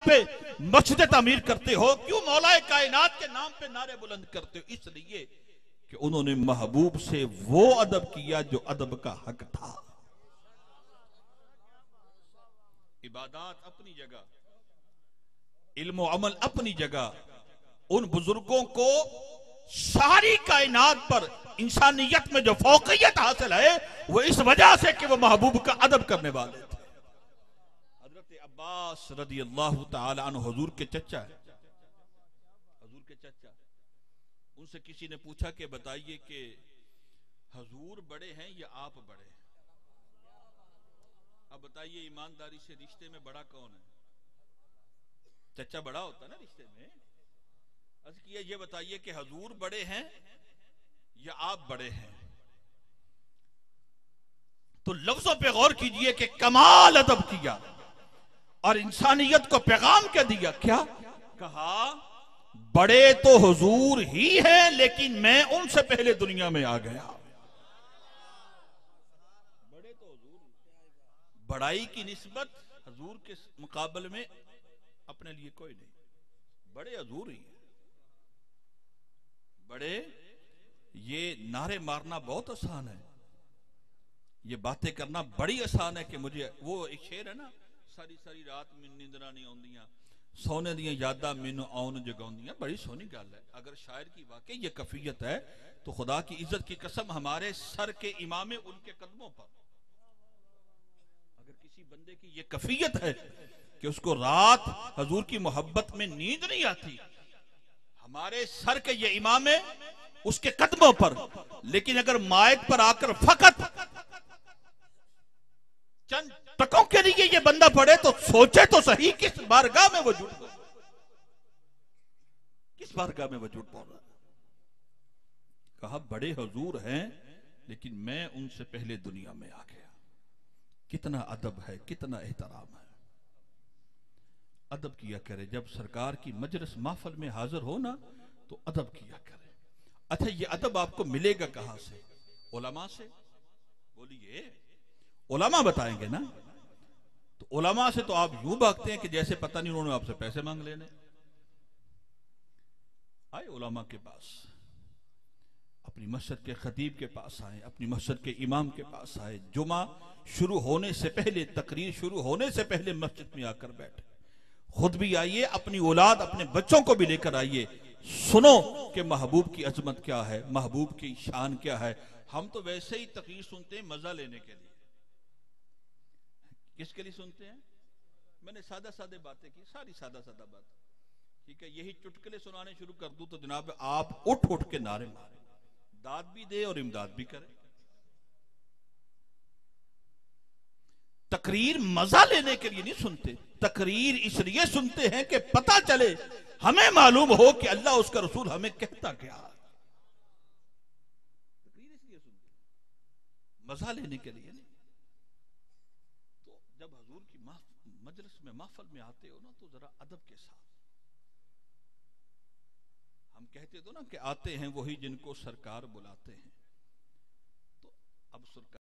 پہ مسجد تعمیر کرتے ہو؟ کیوں مولا کائنات کے نام پہ نعرے بلند کرتے ہو؟ اس لیے کہ انہوں نے محبوب سے وہ ادب کیا جو ادب کا حق تھا۔ عبادات اپنی جگہ، علم و عمل اپنی جگہ، ان بزرگوں کو ساری کائنات پر انسانیت میں جو فوقیت حاصل ہے وہ اس وجہ سے کہ وہ محبوب کا ادب کرنے والے تھے۔ حضرت عباس رضی اللہ تعالی عنہ حضور کے چچا ہے، حضور کے چچا، ان سے کسی نے پوچھا کہ بتائیے کہ حضور بڑے ہیں یا آپ بڑے ہیں؟ اب بتائیے ایمانداری سے رشتے میں بڑا کون ہے؟ چچا بڑا ہوتا نا رشتے میں۔ عرض کیا یہ بتائیے کہ حضور بڑے ہیں یا آپ بڑے ہیں؟ تو لفظوں پہ غور کیجئے کہ کمال ادب کیا اور انسانیت کو پیغام کیا دیا۔ کیا کہا؟ بڑے تو حضور ہی ہیں لیکن میں ان سے پہلے دنیا میں آ گیا۔ بڑے تو حضور، بڑائی کی نسبت حضور کے مقابل میں اپنے لیے کوئی نہیں، بڑے حضور ہی ہیں۔ بڑے، یہ نعرے مارنا بہت آسان ہے، یہ باتیں کرنا بڑی آسان ہے کہ مجھے وہ ایک شعر ہے نا، ساری ساری رات میں نیندراں نہیں آندیاں، سونے دیاں یاداں مینوں آن جگاؤندیاں۔ بڑی سونی گل ہے۔ اگر شاعر کی واقعی یہ کیفیت ہے تو خدا کی عزت کی قسم ہمارے سر کے امام ان کے قدموں پر۔ اگر کسی بندے کی یہ کیفیت ہے کہ اس کو رات حضور کی محبت میں نیند نہیں آتی، ہمارے سر کے یہ امام اس کے قدموں پر، لیکن اگر مائک پر آ کر فقط چند ٹکوں کے لیے یہ بندہ پڑے تو سوچے تو صحیح کس بارگاہ میں وہ جھوٹ بول رہا ہے، کس بارگاہ میں وہ جھوٹ بول رہا ہے۔ کہا بڑے حضور ہیں لیکن میں ان سے پہلے دنیا میں آ گیا۔ کتنا ادب ہے، کتنا احترام ہے۔ ادب کیا کرے، جب سرکار کی مجلس محفل میں حاضر ہونا تو ادب کیا کرے۔ اچھا یہ ادب آپ کو ملے گا کہاں سے؟ علماء سے؟ بولیے علماء بتائیں گے نا۔ تو علماء سے تو آپ یوں بھاگتے ہیں کہ جیسے پتہ نہیں انہوں نے آپ سے پیسے مانگ لینے۔ آئے علماء کے پاس، اپنی مسجد کے خطیب کے پاس آئے، اپنی مسجد کے امام کے پاس آئے، جمعہ شروع ہونے سے پہلے، تقریر شروع ہونے سے پہلے مسجد میں آ کر بیٹھے۔ خود بھی آئیے، اپنی اولاد اپنے بچوں کو بھی لے کر آئیے، سنو کہ محبوب کی عظمت کیا ہے، محبوب کی شان کیا ہے۔ ہم تو ویسے ہی تقریر سنتے ہیں مزہ لینے کے لیے۔ کس کے لیے سنتے ہیں؟ میں نے سادہ سادہ باتیں کی، ساری سادہ سادہ بات، ٹھیک ہے؟ یہی چٹکلے سنانے شروع کر دوں تو جناب آپ اٹھ اٹھ کے نعرے مارے، داد بھی دے اور امداد بھی کرے۔ تقریر مزہ لینے کے لیے نہیں سنتے، تقریر اس لیے سنتے ہیں کہ پتہ چلے، ہمیں معلوم ہو کہ اللہ اس کا رسول ہمیں کہتا کیا۔ تقریر اس لیے سنتے ہیں، مزہ لینے کے لیے نہیں۔ تو جب حضور کی مجلس میں محفل میں آتے ہو نا تو ذرا ادب کے ساتھ۔ ہم کہتے تو نا کہ آتے ہیں وہی جن کو سرکار بلاتے ہیں، تو اب سرکار